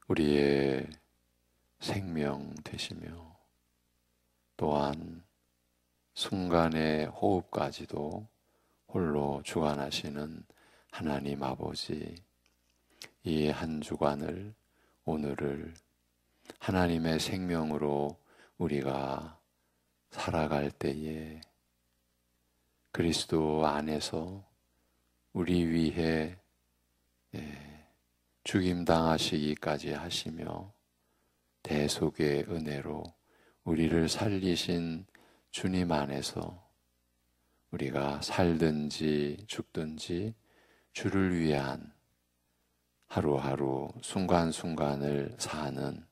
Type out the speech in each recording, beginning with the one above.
우리의 생명 되시며 또한 순간의 호흡까지도 홀로 주관하시는 하나님 아버지, 이 한 주간을, 오늘을 하나님의 생명으로 우리가 살아갈 때에 그리스도 안에서 우리 위해 죽임당하시기까지 하시며 대속의 은혜로 우리를 살리신 주님 안에서 우리가 살든지 죽든지 주를 위한 하루하루 순간순간을 사는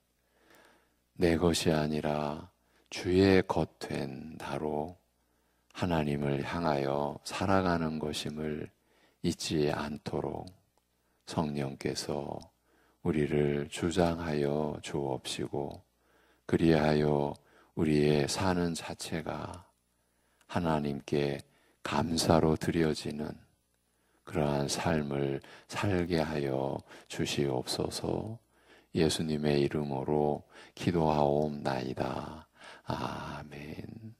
내 것이 아니라 주의 것 된 나로 하나님을 향하여 살아가는 것임을 잊지 않도록 성령께서 우리를 주장하여 주옵시고, 그리하여 우리의 사는 자체가 하나님께 감사로 드려지는 그러한 삶을 살게 하여 주시옵소서. 예수님의 이름으로 기도하옵나이다. 아멘.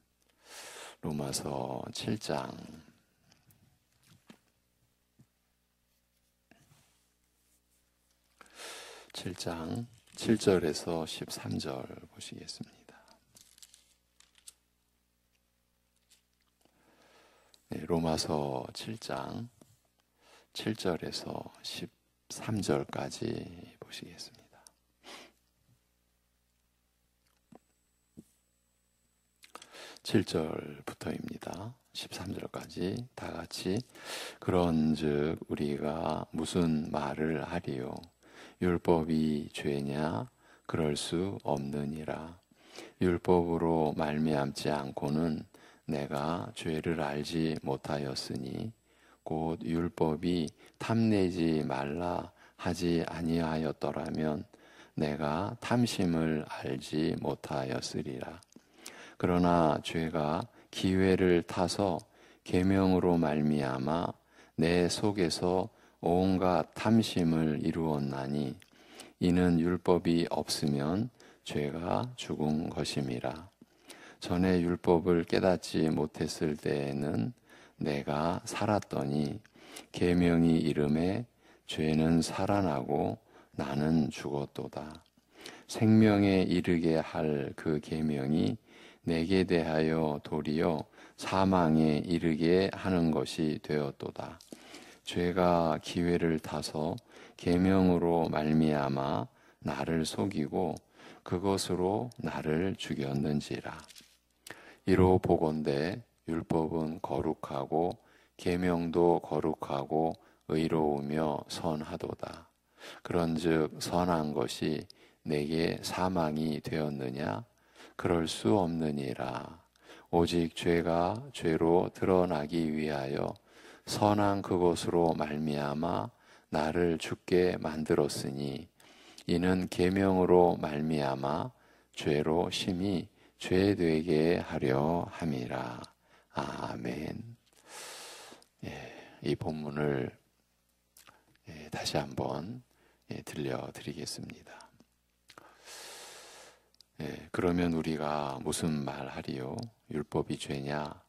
로마서 7장 7절에서 13절 보시겠습니다. 네, 로마서 7장 7절에서 13절까지 보시겠습니다. (7절부터입니다) 13절까지 다 같이. 그런즉 우리가 무슨 말을 하리요? 율법이 죄냐? 그럴 수 없느니라. 율법으로 말미암지 않고는 내가 죄를 알지 못하였으니 곧 율법이 탐내지 말라 하지 아니하였더라면 내가 탐심을 알지 못하였으리라. 그러나 죄가 기회를 타서 계명으로 말미암아 내 속에서 온갖 탐심을 이루었나니 이는 율법이 없으면 죄가 죽은 것임이라. 전에 율법을 깨닫지 못했을 때에는 내가 살았더니 계명이 이름에 죄는 살아나고 나는 죽었도다. 생명에 이르게 할 그 계명이 내게 대하여 도리어 사망에 이르게 하는 것이 되었도다. 죄가 기회를 타서 계명으로 말미암아 나를 속이고 그것으로 나를 죽였는지라. 이로 보건대 율법은 거룩하고 계명도 거룩하고 의로우며 선하도다. 그런즉 선한 것이 내게 사망이 되었느냐? 그럴 수 없느니라. 오직 죄가 죄로 드러나기 위하여 선한 그것으로 말미암아 나를 죽게 만들었으니 이는 계명으로 말미암아 죄로 심히 죄되게 하려 함이라. 아멘. 이 본문을 다시 한번 들려드리겠습니다. 그러면 우리가 무슨 말하리요? 율법이 죄냐?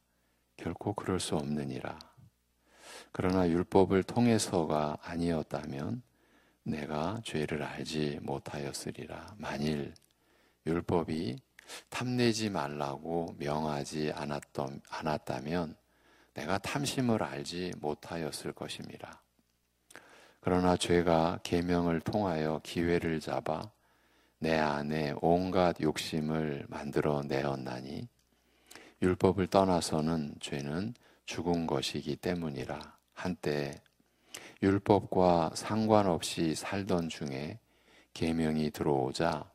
결코 그럴 수 없느니라. 그러나 율법을 통해서가 아니었다면 내가 죄를 알지 못하였으리라. 만일 율법이 탐내지 말라고 명하지 않았다면 내가 탐심을 알지 못하였을 것입니다. 그러나 죄가 계명을 통하여 기회를 잡아 내 안에 온갖 욕심을 만들어 내었나니 율법을 떠나서는 죄는 죽은 것이기 때문이라. 한때 율법과 상관없이 살던 중에 계명이 들어오자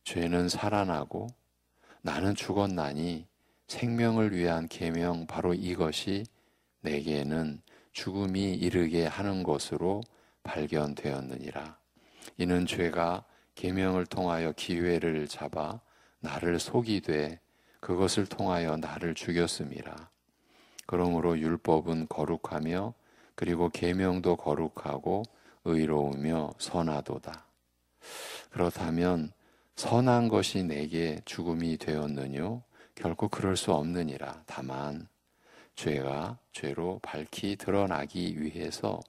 죄는 살아나고 나는 죽었나니 생명을 위한 계명 바로 이것이 내게는 죽음이 이르게 하는 것으로 발견되었느니라. 이는 죄가 계명을 통하여 기회를 잡아 나를 속이되 그것을 통하여 나를 죽였음이라. 그러므로 율법은 거룩하며 그리고 계명도 거룩하고 의로우며 선하도다. 그렇다면 선한 것이 내게 죽음이 되었느뇨? 결코 그럴 수 없느니라. 다만 죄가 죄로 밝히 드러나기 위해서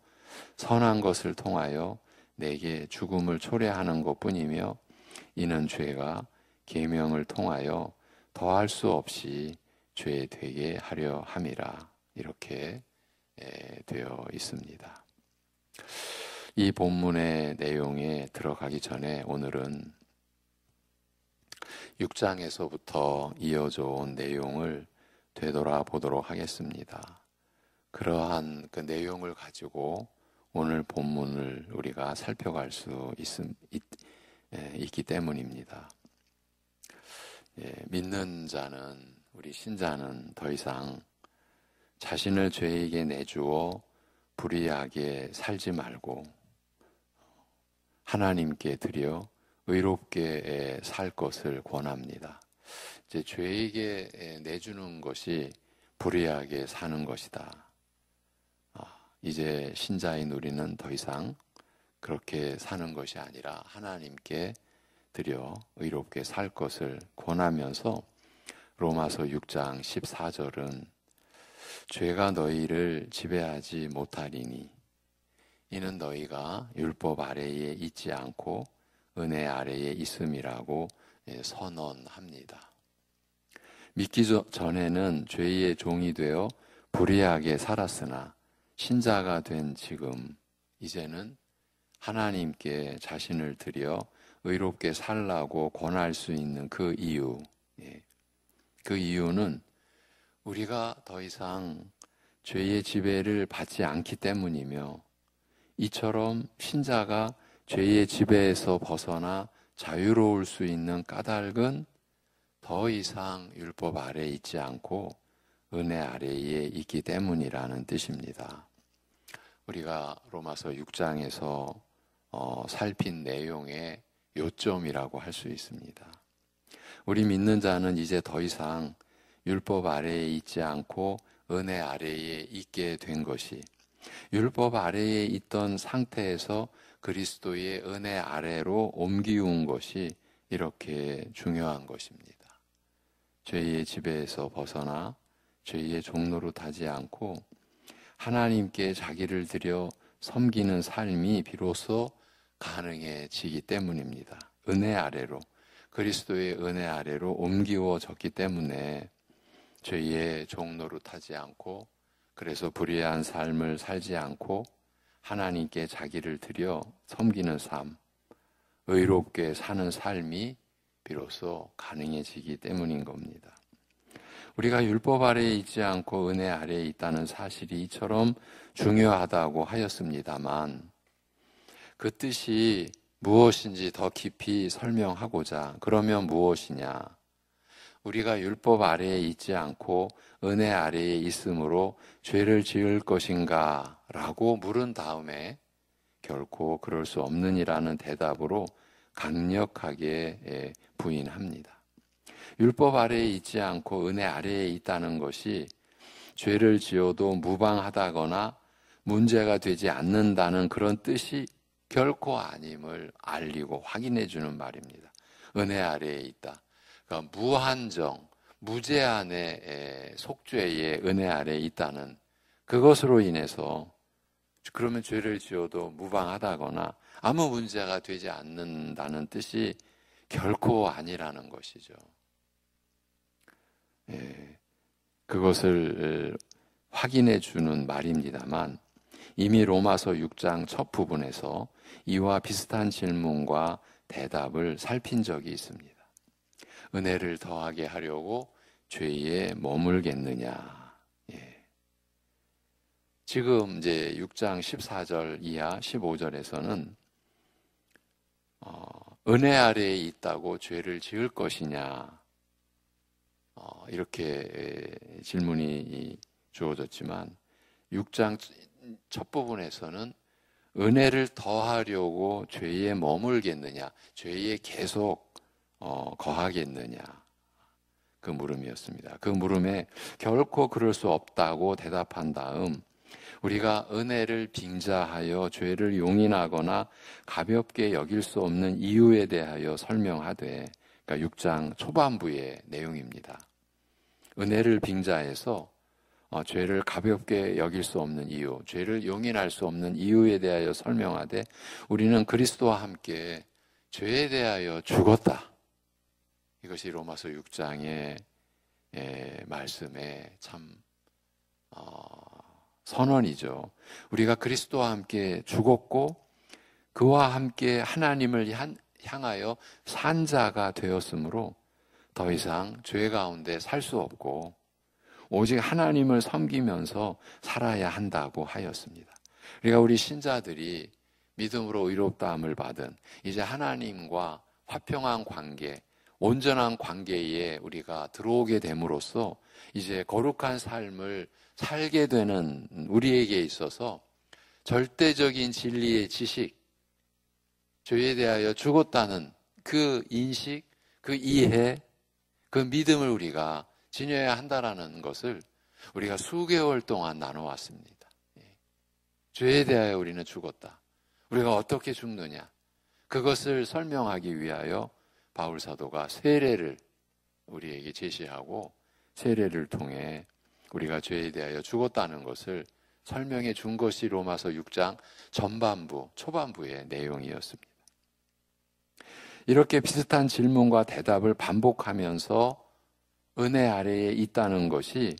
선한 것을 통하여 내게 죽음을 초래하는 것뿐이며, 이는 죄가 계명을 통하여 더할 수 없이 죄되게 하려 함이라. 이렇게 되어 있습니다. 이 본문의 내용에 들어가기 전에 오늘은 6장에서부터 이어져 온 내용을 되돌아보도록 하겠습니다. 그러한 그 내용을 가지고 오늘 본문을 우리가 살펴갈 수 있기 때문입니다. 믿는 자는, 우리 신자는 더 이상 자신을 죄에게 내주어 불의하게 살지 말고 하나님께 드려 의롭게 살 것을 권합니다. 이제 죄에게 내주는 것이 불의하게 사는 것이다. 이제 신자인 우리는 더 이상 그렇게 사는 것이 아니라 하나님께 드려 의롭게 살 것을 권하면서 로마서 6장 14절은 죄가 너희를 지배하지 못하리니 이는 너희가 율법 아래에 있지 않고 은혜 아래에 있음이라고 선언합니다. 믿기 전에는 죄의 종이 되어 불의하게 살았으나 신자가 된 지금 이제는 하나님께 자신을 드려 의롭게 살라고 권할 수 있는 그 이유, 그 이유는 우리가 더 이상 죄의 지배를 받지 않기 때문이며, 이처럼 신자가 죄의 지배에서 벗어나 자유로울 수 있는 까닭은 더 이상 율법 아래에 있지 않고 은혜 아래에 있기 때문이라는 뜻입니다. 우리가 로마서 6장에서 살핀 내용의 요점이라고 할 수 있습니다. 우리 믿는 자는 이제 더 이상 율법 아래에 있지 않고 은혜 아래에 있게 된 것이, 율법 아래에 있던 상태에서 그리스도의 은혜 아래로 옮기운 것이 이렇게 중요한 것입니다. 죄의 지배에서 벗어나 죄의 종노릇하지 않고 하나님께 자기를 드려 섬기는 삶이 비로소 가능해지기 때문입니다. 은혜 아래로, 그리스도의 은혜 아래로 옮기워졌기 때문에 죄의 종노릇하지 않고, 그래서 불의한 삶을 살지 않고 하나님께 자기를 드려 섬기는 삶, 의롭게 사는 삶이 비로소 가능해지기 때문인 겁니다. 우리가 율법 아래에 있지 않고 은혜 아래에 있다는 사실이 이처럼 중요하다고 하였습니다만, 그 뜻이 무엇인지 더 깊이 설명하고자, 그러면 무엇이냐? 우리가 율법 아래에 있지 않고 은혜 아래에 있으므로 죄를 지을 것인가? 라고 물은 다음에 결코 그럴 수 없느니라는 대답으로 강력하게 부인합니다. 율법 아래에 있지 않고 은혜 아래에 있다는 것이 죄를 지어도 무방하다거나 문제가 되지 않는다는 그런 뜻이 결코 아님을 알리고 확인해 주는 말입니다. 은혜 아래에 있다. 그러니까 무한정, 무제한의 속죄의 은혜 아래에 있다는 그것으로 인해서, 그러면 죄를 지어도 무방하다거나 아무 문제가 되지 않는다는 뜻이 결코 아니라는 것이죠. 그것을 확인해 주는 말입니다만, 이미 로마서 6장 첫 부분에서 이와 비슷한 질문과 대답을 살핀 적이 있습니다. 은혜를 더하게 하려고 죄에 머물겠느냐? 지금 이제 6장 14절 이하 15절에서는 은혜 아래에 있다고 죄를 지을 것이냐? 이렇게 질문이 주어졌지만 6장 첫 부분에서는 은혜를 더하려고 죄에 머물겠느냐, 죄에 계속 거하겠느냐, 그 물음이었습니다. 그 물음에 결코 그럴 수 없다고 대답한 다음 우리가 은혜를 빙자하여 죄를 용인하거나 가볍게 여길 수 없는 이유에 대하여 설명하되, 그러니까 6장 초반부의 내용입니다. 은혜를 빙자해서 죄를 가볍게 여길 수 없는 이유, 죄를 용인할 수 없는 이유에 대하여 설명하되, 우리는 그리스도와 함께 죄에 대하여 죽었다. 이것이 로마서 6장의 말씀의 참 선언이죠. 우리가 그리스도와 함께 죽었고 그와 함께 하나님을 향하여 산 자가 되었으므로 더 이상 죄 가운데 살 수 없고 오직 하나님을 섬기면서 살아야 한다고 하였습니다. 그러니까 우리 신자들이 믿음으로 의롭다함을 받은 이제 하나님과 화평한 관계, 온전한 관계에 우리가 들어오게 됨으로써 이제 거룩한 삶을 살게 되는 우리에게 있어서 절대적인 진리의 지식, 죄에 대하여 죽었다는 그 인식, 그 이해, 그 믿음을 우리가 지녀야 한다라는 것을 우리가 수개월 동안 나눠왔습니다. 죄에 대하여 우리는 죽었다. 우리가 어떻게 죽느냐? 그것을 설명하기 위하여 바울 사도가 세례를 우리에게 제시하고 세례를 통해 우리가 죄에 대하여 죽었다는 것을 설명해 준 것이 로마서 6장 전반부, 초반부의 내용이었습니다. 이렇게 비슷한 질문과 대답을 반복하면서 은혜 아래에 있다는 것이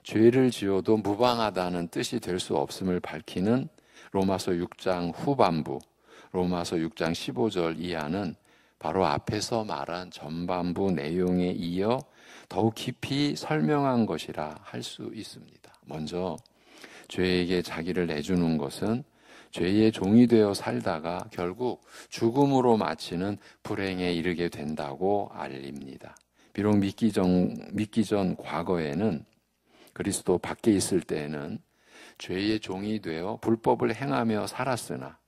죄를 지어도 무방하다는 뜻이 될 수 없음을 밝히는 로마서 6장 후반부, 로마서 6장 15절 이하는 바로 앞에서 말한 전반부 내용에 이어 더욱 깊이 설명한 것이라 할 수 있습니다. 먼저 죄에게 자기를 내주는 것은 죄의 종이 되어 살다가 결국 죽음으로 마치는 불행에 이르게 된다고 알립니다. 비록 믿기 전 과거에는 그리스도 밖에 있을 때에는 죄의 종이 되어 불법을 행하며 살았으나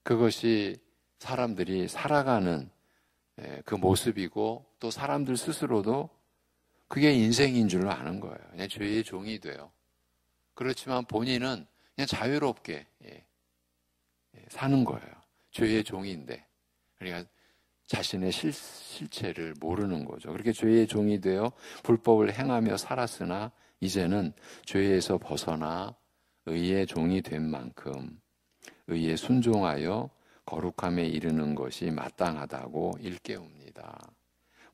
그것이 사람들이 살아가는 그 모습이고 또 사람들 스스로도 그게 인생인 줄로 아는 거예요. 그냥 죄의 종이 돼요. 그렇지만 본인은 그냥 자유롭게 사는 거예요. 죄의 종인데. 그러니까 자신의 실체를 모르는 거죠. 그렇게 죄의 종이 되어 불법을 행하며 살았으나 이제는 죄에서 벗어나 의의 종이 된 만큼 의에 순종하여 거룩함에 이르는 것이 마땅하다고 일깨웁니다.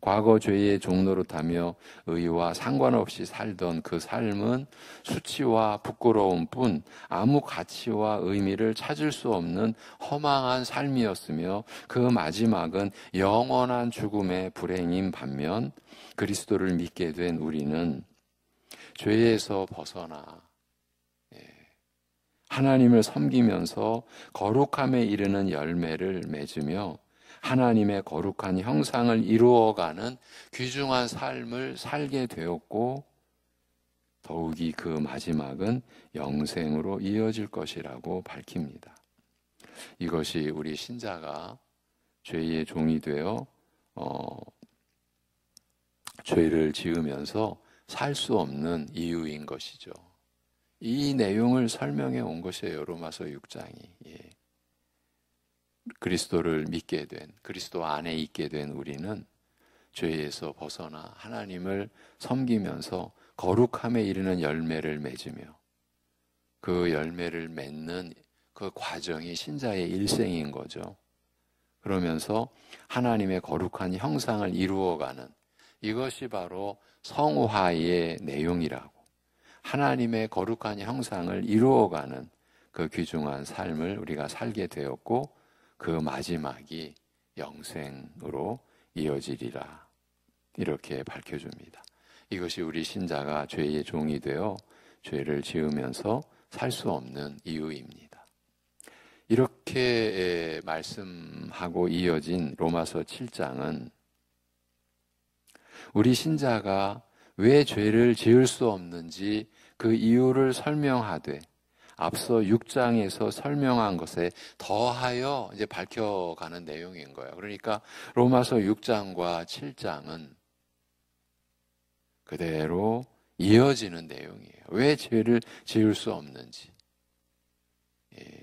과거 죄의 종노릇하며 의와 상관없이 살던 그 삶은 수치와 부끄러움뿐 아무 가치와 의미를 찾을 수 없는 허망한 삶이었으며 그 마지막은 영원한 죽음의 불행인 반면 그리스도를 믿게 된 우리는 죄에서 벗어나 하나님을 섬기면서 거룩함에 이르는 열매를 맺으며 하나님의 거룩한 형상을 이루어가는 귀중한 삶을 살게 되었고 더욱이 그 마지막은 영생으로 이어질 것이라고 밝힙니다. 이것이 우리 신자가 죄의 종이 되어 죄를 지으면서 살 수 없는 이유인 것이죠. 이 내용을 설명해 온 것이에요. 로마서 6장이. 그리스도를 믿게 된, 그리스도 안에 있게 된 우리는 죄에서 벗어나 하나님을 섬기면서 거룩함에 이르는 열매를 맺으며 그 열매를 맺는 그 과정이 신자의 일생인 거죠. 그러면서 하나님의 거룩한 형상을 이루어가는 이것이 바로 성화의 내용이라고. 하나님의 거룩한 형상을 이루어가는 그 귀중한 삶을 우리가 살게 되었고 그 마지막이 영생으로 이어지리라. 이렇게 밝혀줍니다. 이것이 우리 신자가 죄의 종이 되어 죄를 지으면서 살 수 없는 이유입니다. 이렇게 말씀하고 이어진 로마서 7장은 우리 신자가 왜 죄를 지을 수 없는지 그 이유를 설명하되 앞서 6장에서 설명한 것에 더하여 이제 밝혀가는 내용인 거예요. 그러니까 로마서 6장과 7장은 그대로 이어지는 내용이에요. 왜 죄를 지을 수 없는지.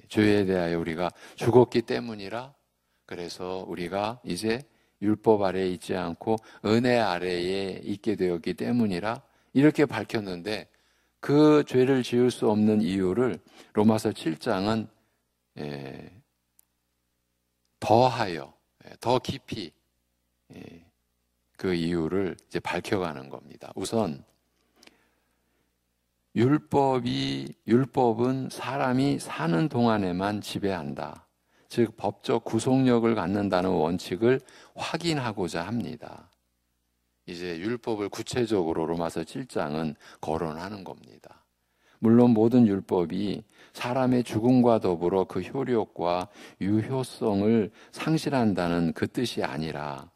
죄에 대하여 우리가 죽었기 때문이라, 그래서 우리가 이제 율법 아래에 있지 않고 은혜 아래에 있게 되었기 때문이라 이렇게 밝혔는데, 그 죄를 지을 수 없는 이유를 로마서 7장은 더하여, 더 깊이 그 이유를 이제 밝혀가는 겁니다. 우선 율법은 사람이 사는 동안에만 지배한다. 즉 법적 구속력을 갖는다는 원칙을 확인하고자 합니다. 이제 율법을 구체적으로 로마서 7장은 거론하는 겁니다. 물론 모든 율법이 사람의 죽음과 더불어 그 효력과 유효성을 상실한다는 그 뜻이 아니라,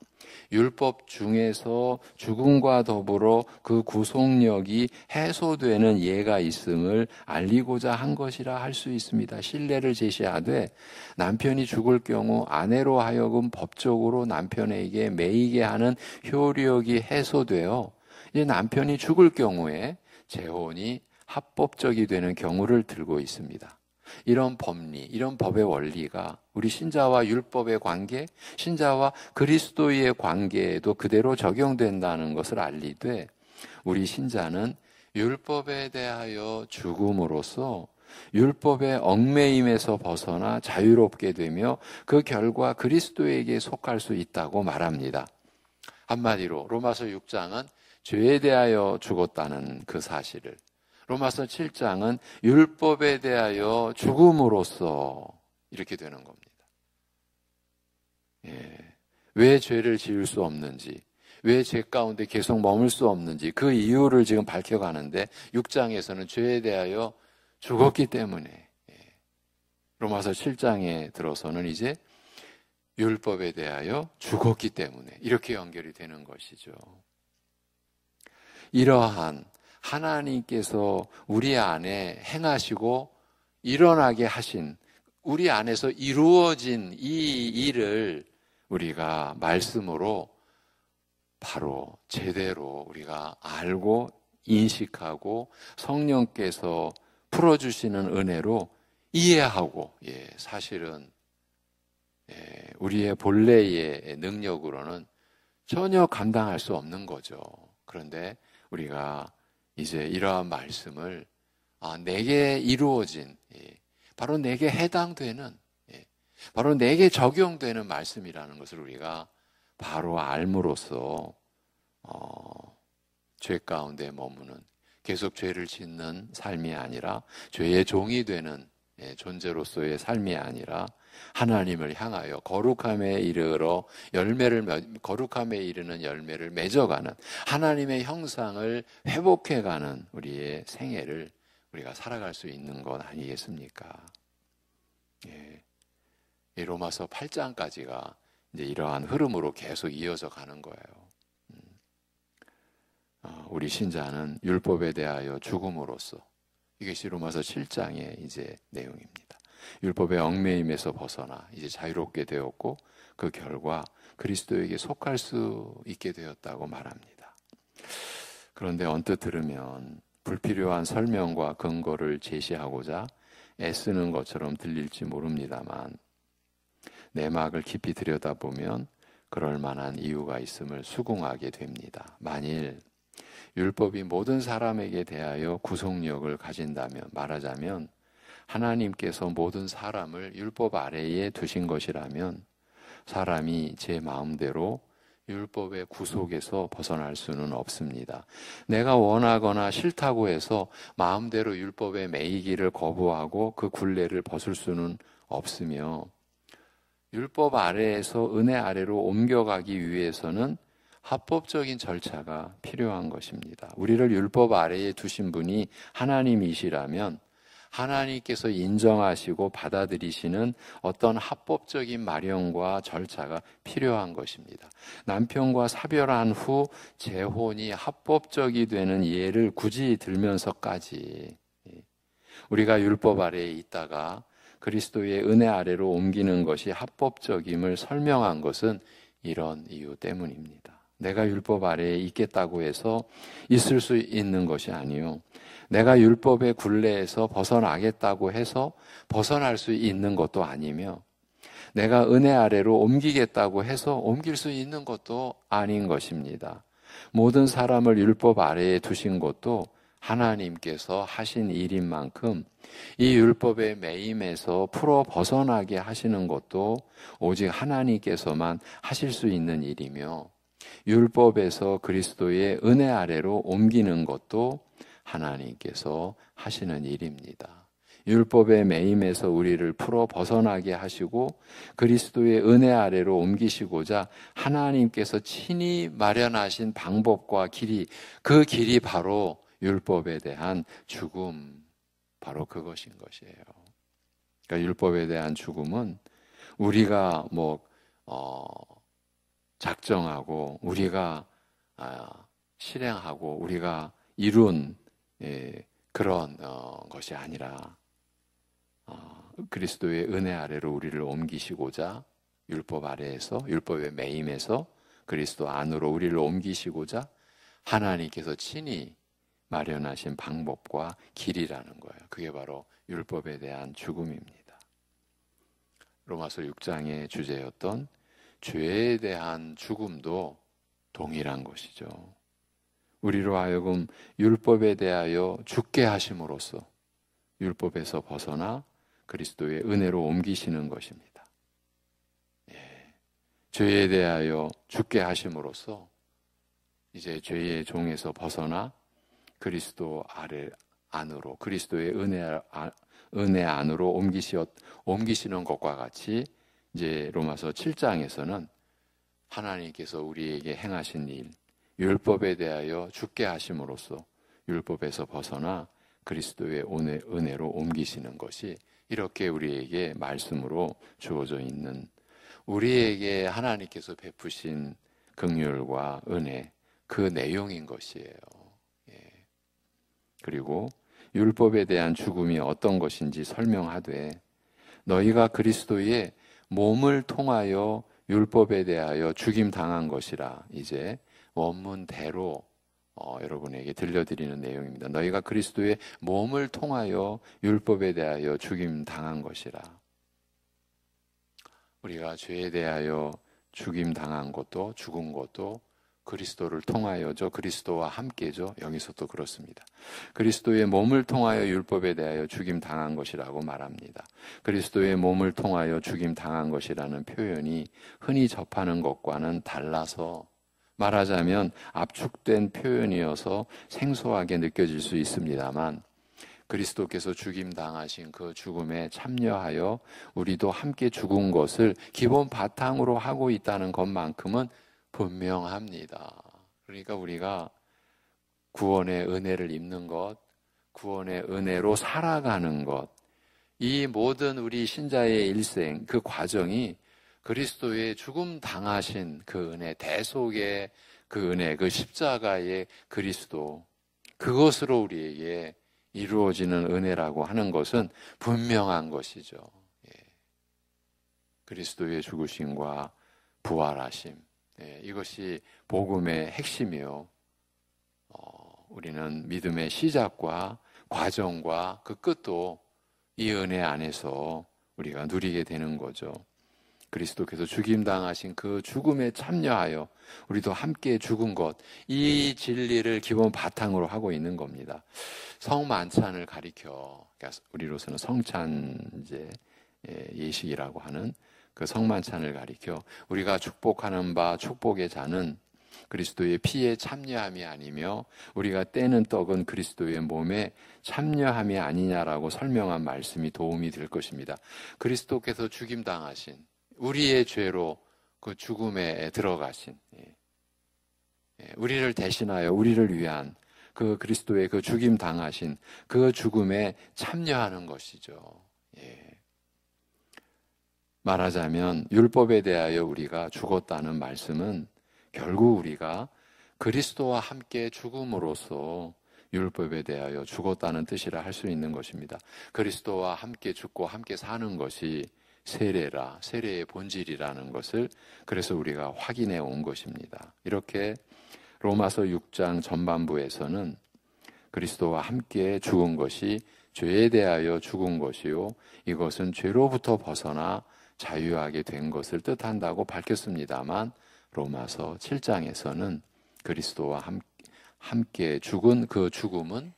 율법 중에서 죽음과 더불어 그 구속력이 해소되는 예가 있음을 알리고자 한 것이라 할 수 있습니다. 신뢰를 제시하되, 남편이 죽을 경우 아내로 하여금 법적으로 남편에게 매이게 하는 효력이 해소되어 이제 남편이 죽을 경우에 재혼이 합법적이 되는 경우를 들고 있습니다. 이런 법리, 이런 법의 원리가 우리 신자와 율법의 관계, 신자와 그리스도의 관계에도 그대로 적용된다는 것을 알리되, 우리 신자는 율법에 대하여 죽음으로써 율법의 얽매임에서 벗어나 자유롭게 되며 그 결과 그리스도에게 속할 수 있다고 말합니다. 한마디로 로마서 6장은 죄에 대하여 죽었다는 그 사실을, 로마서 7장은 율법에 대하여 죽음으로써 이렇게 되는 겁니다. 왜 죄를 지을 수 없는지, 왜 죄 가운데 계속 머물 수 없는지 그 이유를 지금 밝혀가는데, 6장에서는 죄에 대하여 죽었기 때문에, 로마서 7장에 들어서는 이제 율법에 대하여 죽었기 때문에 이렇게 연결이 되는 것이죠. 이러한 하나님께서 우리 안에 행하시고 일어나게 하신, 우리 안에서 이루어진 이 일을 우리가 말씀으로 바로 제대로 우리가 알고 인식하고 성령께서 풀어주시는 은혜로 이해하고, 사실은 우리의 본래의 능력으로는 전혀 감당할 수 없는 거죠. 그런데 우리가 이제 이러한 말씀을 내게 이루어진, 바로 내게 해당되는, 바로 내게 적용되는 말씀이라는 것을 우리가 바로 알므로써 죄 가운데 머무는, 계속 죄를 짓는 삶이 아니라, 죄의 종이 되는 존재로서의 삶이 아니라 하나님을 향하여 거룩함에 이르는 열매를 맺어가는, 하나님의 형상을 회복해가는 우리의 생애를 우리가 살아갈 수 있는 것 아니겠습니까? 이 로마서 8장까지가 이제 이러한 흐름으로 계속 이어져 가는 거예요. 우리 신자는 율법에 대하여 죽음으로써, 이것이 로마서 7장의 이제 내용입니다. 율법의 얽매임에서 벗어나 이제 자유롭게 되었고, 그 결과 그리스도에게 속할 수 있게 되었다고 말합니다. 그런데 언뜻 들으면 불필요한 설명과 근거를 제시하고자 애쓰는 것처럼 들릴지 모릅니다만, 내막을 깊이 들여다보면 그럴 만한 이유가 있음을 수긍하게 됩니다. 만일 율법이 모든 사람에게 대하여 구속력을 가진다면, 말하자면 하나님께서 모든 사람을 율법 아래에 두신 것이라면, 사람이 제 마음대로 율법의 구속에서 벗어날 수는 없습니다. 내가 원하거나 싫다고 해서 마음대로 율법에 매이기를 거부하고 그 굴레를 벗을 수는 없으며, 율법 아래에서 은혜 아래로 옮겨가기 위해서는 합법적인 절차가 필요한 것입니다. 우리를 율법 아래에 두신 분이 하나님이시라면 하나님께서 인정하시고 받아들이시는 어떤 합법적인 마련과 절차가 필요한 것입니다. 남편과 사별한 후 재혼이 합법적이 되는 예를 굳이 들면서까지 우리가 율법 아래에 있다가 그리스도의 은혜 아래로 옮기는 것이 합법적임을 설명한 것은 이런 이유 때문입니다. 내가 율법 아래에 있겠다고 해서 있을 수 있는 것이 아니요. 내가 율법의 굴레에서 벗어나겠다고 해서 벗어날 수 있는 것도 아니며, 내가 은혜 아래로 옮기겠다고 해서 옮길 수 있는 것도 아닌 것입니다. 모든 사람을 율법 아래에 두신 것도 하나님께서 하신 일인 만큼 이 율법의 매임에서 풀어 벗어나게 하시는 것도 오직 하나님께서만 하실 수 있는 일이며, 율법에서 그리스도의 은혜 아래로 옮기는 것도 하나님께서 하시는 일입니다. 율법의 매임에서 우리를 풀어 벗어나게 하시고 그리스도의 은혜 아래로 옮기시고자 하나님께서 친히 마련하신 방법과 길이, 그 길이 바로 율법에 대한 죽음, 바로 그것인 것이에요. 그러니까 율법에 대한 죽음은 우리가 작정하고 우리가 실행하고 우리가 이룬 그런 것이 아니라 그리스도의 은혜 아래로 우리를 옮기시고자 율법 아래에서, 율법의 매임에서 그리스도 안으로 우리를 옮기시고자 하나님께서 친히 마련하신 방법과 길이라는 거예요. 그게 바로 율법에 대한 죽음입니다. 로마서 6장의 주제였던 죄에 대한 죽음도 동일한 것이죠. 우리로 하여금 율법에 대하여 죽게 하심으로써 율법에서 벗어나 그리스도의 은혜로 옮기시는 것입니다. 죄에 대하여 죽게 하심으로써 이제 죄의 종에서 벗어나 그리스도 안으로, 그리스도의 은혜 안으로 옮기시는 것과 같이 이제 로마서 7장에서는 하나님께서 우리에게 행하신 일, 율법에 대하여 죽게 하심으로써 율법에서 벗어나 그리스도의 은혜로 옮기시는 것이 이렇게 우리에게 말씀으로 주어져 있는, 우리에게 하나님께서 베푸신 긍휼과 은혜, 그 내용인 것이에요. 그리고 율법에 대한 죽음이 어떤 것인지 설명하되, 너희가 그리스도의 몸을 통하여 율법에 대하여 죽임 당한 것이라. 이제 원문대로 여러분에게 들려드리는 내용입니다. 너희가 그리스도의 몸을 통하여 율법에 대하여 죽임 당한 것이라. 우리가 죄에 대하여 죽임 당한 것도, 죽은 것도 그리스도를 통하여죠. 그리스도와 함께죠. 여기서도 그렇습니다. 그리스도의 몸을 통하여 율법에 대하여 죽임 당한 것이라고 말합니다. 그리스도의 몸을 통하여 죽임 당한 것이라는 표현이 흔히 접하는 것과는 달라서, 말하자면 압축된 표현이어서 생소하게 느껴질 수 있습니다만, 그리스도께서 죽임 당하신 그 죽음에 참여하여 우리도 함께 죽은 것을 기본 바탕으로 하고 있다는 것만큼은 분명합니다. 그러니까 우리가 구원의 은혜를 입는 것, 구원의 은혜로 살아가는 것, 이 모든 우리 신자의 일생, 그 과정이 그리스도의 죽음 당하신 그 은혜, 대속의 그 은혜, 그 십자가의 그리스도, 그것으로 우리에게 이루어지는 은혜라고 하는 것은 분명한 것이죠. 그리스도의 죽으심과 부활하심, 이것이 복음의 핵심이요. 우리는 믿음의 시작과 과정과 그 끝도 이 은혜 안에서 우리가 누리게 되는 거죠. 그리스도께서 죽임당하신 그 죽음에 참여하여 우리도 함께 죽은 것, 이 진리를 기본 바탕으로 하고 있는 겁니다. 성만찬을 가리켜, 그러니까 우리로서는 성찬제 예식이라고 하는 그 성만찬을 가리켜 우리가 축복하는 바 축복의 잔은 그리스도의 피에 참여함이 아니며 우리가 떼는 떡은 그리스도의 몸에 참여함이 아니냐라고 설명한 말씀이 도움이 될 것입니다. 그리스도께서 죽임당하신, 우리의 죄로 그 죽음에 들어가신, 우리를 대신하여 우리를 위한 그 그리스도의 그 죽임당하신 그 죽음에 참여하는 것이죠. 말하자면 율법에 대하여 우리가 죽었다는 말씀은 결국 우리가 그리스도와 함께 죽음으로써 율법에 대하여 죽었다는 뜻이라 할 수 있는 것입니다. 그리스도와 함께 죽고 함께 사는 것이 세례의 본질이라는 것을 그래서 우리가 확인해 온 것입니다. 이렇게 로마서 6장 전반부에서는 그리스도와 함께 죽은 것이 죄에 대하여 죽은 것이요, 이것은 죄로부터 벗어나 자유하게 된 것을 뜻한다고 밝혔습니다만, 로마서 7장에서는 그리스도와 함께 죽은 그 죽음은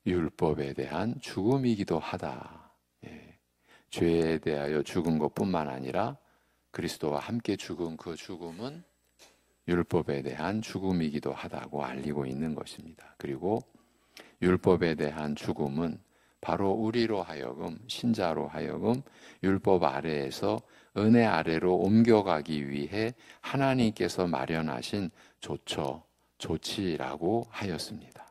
율법에 대한 죽음이기도 하다. 죄에 대하여 죽은 것뿐만 아니라 그리스도와 함께 죽은 그 죽음은 율법에 대한 죽음이기도 하다고 알리고 있는 것입니다. 그리고 율법에 대한 죽음은 바로 우리로 하여금, 신자로 하여금 율법 아래에서 은혜 아래로 옮겨가기 위해 하나님께서 마련하신 조치라고 하였습니다.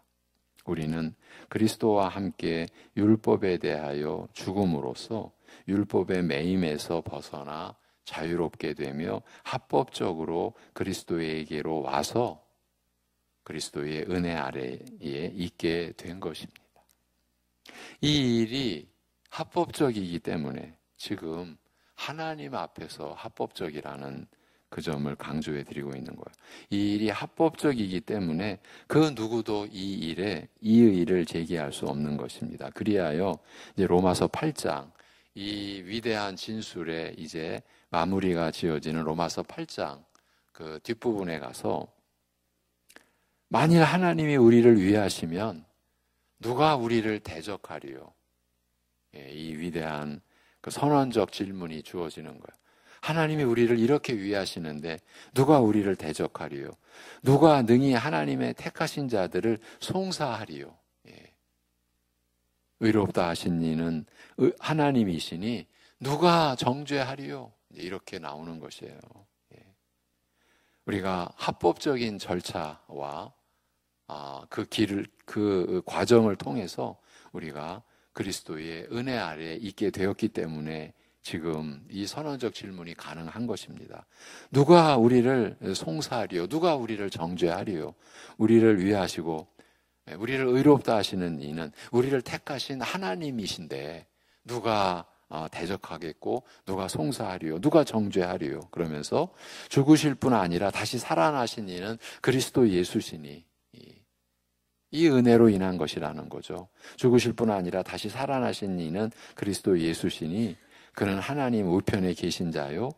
우리는 그리스도와 함께 율법에 대하여 죽음으로써 율법의 매임에서 벗어나 자유롭게 되며 합법적으로 그리스도에게로 와서 그리스도의 은혜 아래에 있게 된 것입니다. 이 일이 합법적이기 때문에 지금 하나님 앞에서 합법적이라는 그 점을 강조해 드리고 있는 거예요. 이 일이 합법적이기 때문에 그 누구도 이 의를 제기할 수 없는 것입니다. 그리하여 이제 로마서 8장, 이 위대한 진술에 이제 마무리가 지어지는 로마서 8장 그 뒷부분에 가서, 만일 하나님이 우리를 위하시면 누가 우리를 대적하리요? 이 위대한 그 선언적 질문이 주어지는 거예요. 하나님이 우리를 이렇게 위하시는데 누가 우리를 대적하리요? 누가 능히 하나님의 택하신 자들을 송사하리요? 의롭다 하신 이는 하나님이시니 누가 정죄하리요? 이렇게 나오는 것이에요. 우리가 합법적인 절차와 그 과정을 통해서 우리가 그리스도의 은혜 아래에 있게 되었기 때문에 지금 이 선언적 질문이 가능한 것입니다. 누가 우리를 송사하리요? 누가 우리를 정죄하리요? 우리를 위하시고 우리를 의롭다 하시는 이는 우리를 택하신 하나님이신데 누가 대적하겠고 누가 송사하리요? 누가 정죄하리요? 그러면서 죽으실 뿐 아니라 다시 살아나신 이는 그리스도 예수시니, 이 은혜로 인한 것이라는 거죠. 죽으실 뿐 아니라 다시 살아나신 이는 그리스도 예수시니 그는 하나님 우편에 계신 자요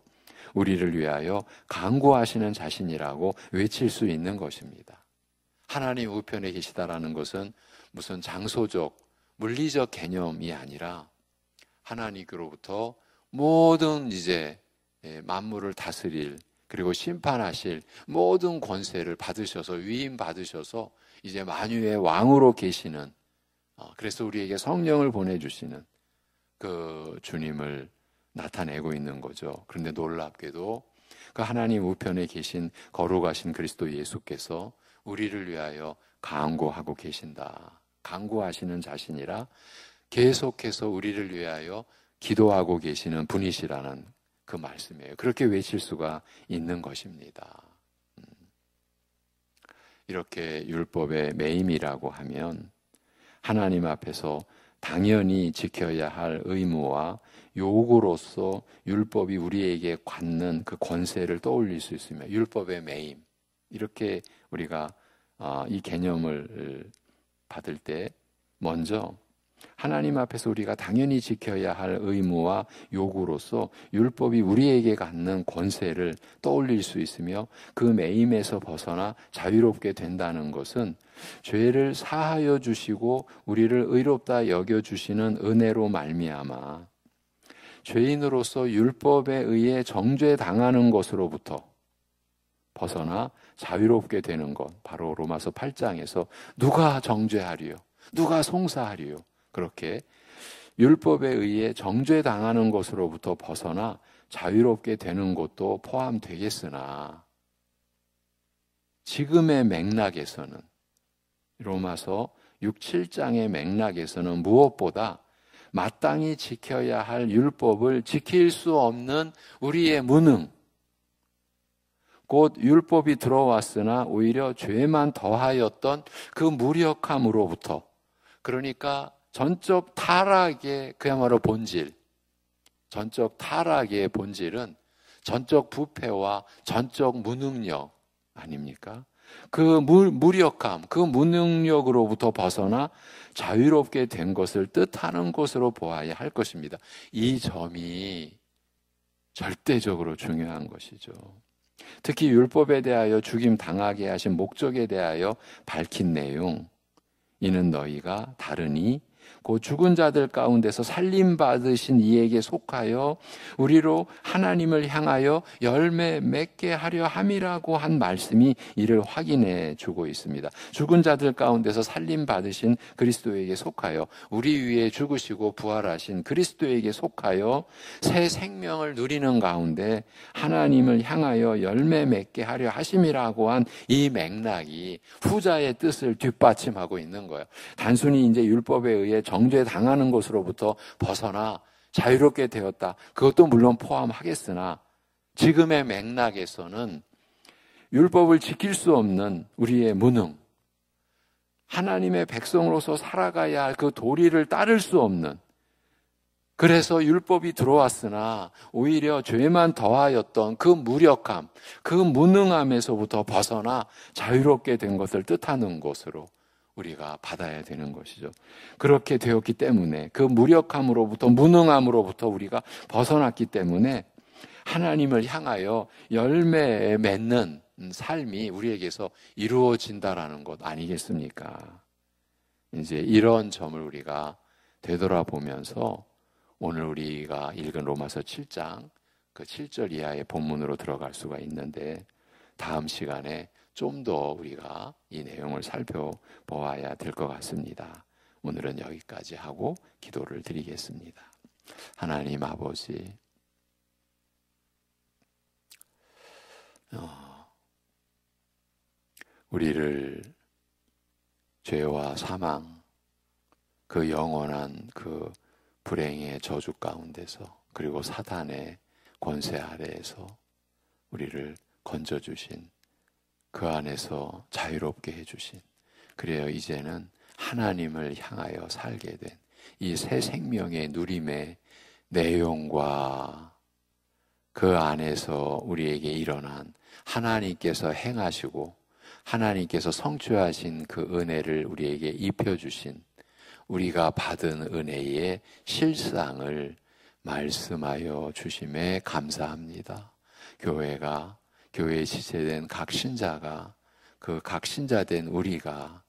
우리를 위하여 간구하시는 자신이라고 외칠 수 있는 것입니다. 하나님 우편에 계시다라는 것은 무슨 장소적, 물리적 개념이 아니라 하나님으로부터 모든 이제 만물을 다스릴 그리고 심판하실 모든 권세를 받으셔서 위임 받으셔서 이제 만유의 왕으로 계시는, 그래서 우리에게 성령을 보내주시는 그 주님을 나타내고 있는 거죠. 그런데 놀랍게도 그 하나님 우편에 계신 거룩하신 그리스도 예수께서 우리를 위하여 간구하고 계신다. 간구하시는 자신이라 계속해서 우리를 위하여 기도하고 계시는 분이시라는 그 말씀이에요. 그렇게 외칠 수가 있는 것입니다. 이렇게 율법의 매임이라고 하면 하나님 앞에서 당연히 지켜야 할 의무와 요구로서 율법이 우리에게 갖는 그 권세를 떠올릴 수 있으며, 율법의 매임, 이렇게 우리가 이 개념을 받을 때 먼저 하나님 앞에서 우리가 당연히 지켜야 할 의무와 요구로서 율법이 우리에게 갖는 권세를 떠올릴 수 있으며 그 매임에서 벗어나 자유롭게 된다는 것은 죄를 사하여 주시고 우리를 의롭다 여겨주시는 은혜로 말미암아 죄인으로서 율법에 의해 정죄당하는 것으로부터 벗어나 자유롭게 되는 것, 바로 로마서 8장에서 누가 정죄하리요? 누가 송사하리요? 그렇게 율법에 의해 정죄당하는 것으로부터 벗어나 자유롭게 되는 것도 포함되겠으나, 지금의 맥락에서는, 로마서 6, 7장의 맥락에서는 무엇보다 마땅히 지켜야 할 율법을 지킬 수 없는 우리의 무능, 곧 율법이 들어왔으나 오히려 죄만 더하였던 그 무력함으로부터, 그러니까 전적 타락의 그야말로 본질, 전적 타락의 본질은 전적 부패와 전적 무능력 아닙니까? 그 무력함, 그 무능력으로부터 벗어나 자유롭게 된 것을 뜻하는 것으로 보아야 할 것입니다. 이 점이 절대적으로 중요한 것이죠. 특히 율법에 대하여 죽임 당하게 하신 목적에 대하여 밝힌 내용, 이는 너희가 다르니 곧 죽은 자들 가운데서 살림받으신 이에게 속하여 우리로 하나님을 향하여 열매 맺게 하려 함이라고 한 말씀이 이를 확인해 주고 있습니다. 죽은 자들 가운데서 살림받으신 그리스도에게 속하여 우리 위에 죽으시고 부활하신 그리스도에게 속하여 새 생명을 누리는 가운데 하나님을 향하여 열매 맺게 하려 하심이라고 한 이 맥락이 후자의 뜻을 뒷받침하고 있는 거예요. 단순히 이제 율법에 의해 정죄당하는 것으로부터 벗어나 자유롭게 되었다. 그것도 물론 포함하겠으나 지금의 맥락에서는 율법을 지킬 수 없는 우리의 무능, 하나님의 백성으로서 살아가야 할 그 도리를 따를 수 없는, 그래서 율법이 들어왔으나 오히려 죄만 더하였던 그 무력함, 그 무능함에서부터 벗어나 자유롭게 된 것을 뜻하는 것으로 우리가 받아야 되는 것이죠. 그렇게 되었기 때문에 그 무력함으로부터 무능함으로부터 우리가 벗어났기 때문에 하나님을 향하여 열매 맺는 삶이 우리에게서 이루어진다라는 것 아니겠습니까? 이제 이런 점을 우리가 되돌아보면서 오늘 우리가 읽은 로마서 7장 그 7절 이하의 본문으로 들어갈 수가 있는데 다음 시간에 좀 더 우리가 이 내용을 살펴보아야 될 것 같습니다. 오늘은 여기까지 하고 기도를 드리겠습니다. 하나님 아버지, 우리를 죄와 사망, 그 영원한 그 불행의 저주 가운데서 그리고 사단의 권세 아래에서 우리를 건져주신, 그 안에서 자유롭게 해주신, 그래요 이제는 하나님을 향하여 살게 된 이 새 생명의 누림의 내용과 그 안에서 우리에게 일어난 하나님께서 행하시고 하나님께서 성취하신 그 은혜를 우리에게 입혀주신 우리가 받은 은혜의 실상을 말씀하여 주심에 감사합니다. 교회에 지체된 각 신자가, 그 각 신자된 우리가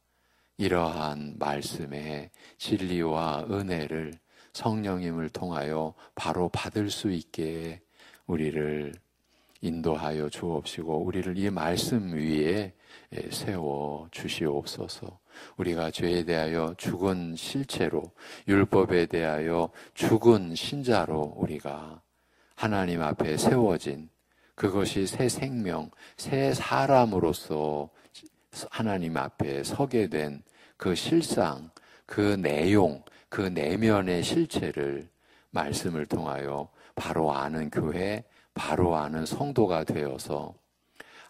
이러한 말씀의 진리와 은혜를 성령님을 통하여 바로 받을 수 있게 우리를 인도하여 주옵시고 우리를 이 말씀 위에 세워 주시옵소서. 우리가 죄에 대하여 죽은 실체로, 율법에 대하여 죽은 신자로 우리가 하나님 앞에 세워진 그것이 새 생명, 새 사람으로서 하나님 앞에 서게 된 그 실상, 그 내용, 그 내면의 실체를 말씀을 통하여 바로 아는 교회, 바로 아는 성도가 되어서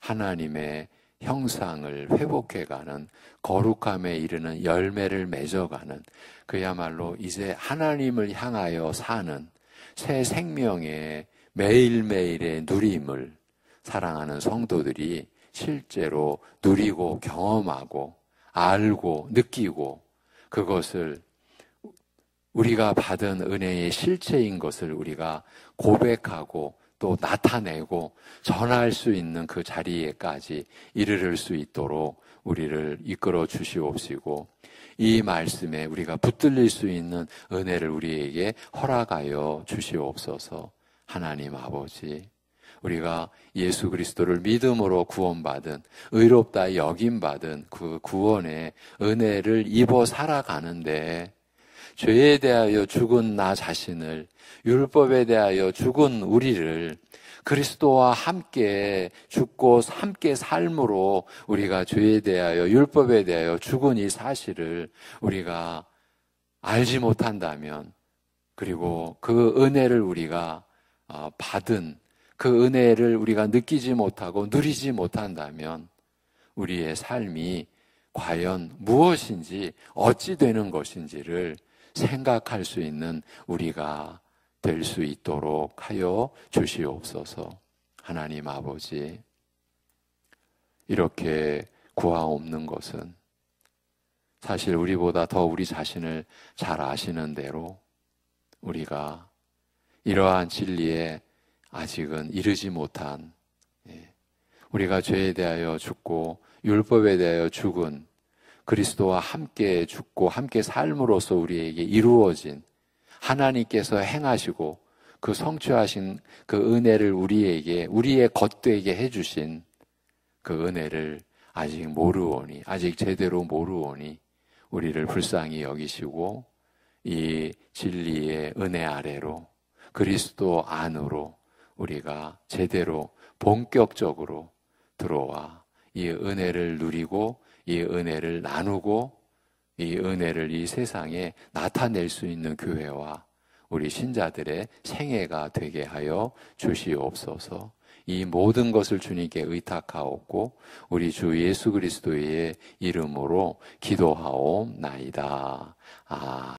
하나님의 형상을 회복해가는, 거룩함에 이르는 열매를 맺어가는, 그야말로 이제 하나님을 향하여 사는 새 생명의 매일매일의 누림을 사랑하는 성도들이 실제로 누리고 경험하고 알고 느끼고 그것을 우리가 받은 은혜의 실체인 것을 우리가 고백하고 또 나타내고 전할 수 있는 그 자리에까지 이르를 수 있도록 우리를 이끌어 주시옵시고 이 말씀에 우리가 붙들릴 수 있는 은혜를 우리에게 허락하여 주시옵소서. 하나님 아버지, 우리가 예수 그리스도를 믿음으로 구원받은, 의롭다 여김받은 그 구원의 은혜를 입어 살아가는데 죄에 대하여 죽은 나 자신을, 율법에 대하여 죽은 우리를 그리스도와 함께 죽고 함께 삶으로 우리가 죄에 대하여 율법에 대하여 죽은 이 사실을 우리가 알지 못한다면, 그리고 그 은혜를 우리가 받은 그 은혜를 우리가 느끼지 못하고 누리지 못한다면 우리의 삶이 과연 무엇인지 어찌 되는 것인지를 생각할 수 있는 우리가 될 수 있도록 하여 주시옵소서. 하나님 아버지, 이렇게 구하옵는 것은 사실 우리보다 더 우리 자신을 잘 아시는 대로 우리가 이러한 진리에 아직은 이르지 못한, 우리가 죄에 대하여 죽고 율법에 대하여 죽은 그리스도와 함께 죽고 함께 삶으로써 우리에게 이루어진 하나님께서 행하시고 그 성취하신 그 은혜를 우리에게, 우리의 겉되게 해주신 그 은혜를 아직 모르오니, 아직 제대로 모르오니 우리를 불쌍히 여기시고 이 진리의 은혜 아래로 그리스도 안으로 우리가 제대로 본격적으로 들어와 이 은혜를 누리고 이 은혜를 나누고 이 은혜를 이 세상에 나타낼 수 있는 교회와 우리 신자들의 생애가 되게 하여 주시옵소서. 이 모든 것을 주님께 의탁하옵고 우리 주 예수 그리스도의 이름으로 기도하옵나이다.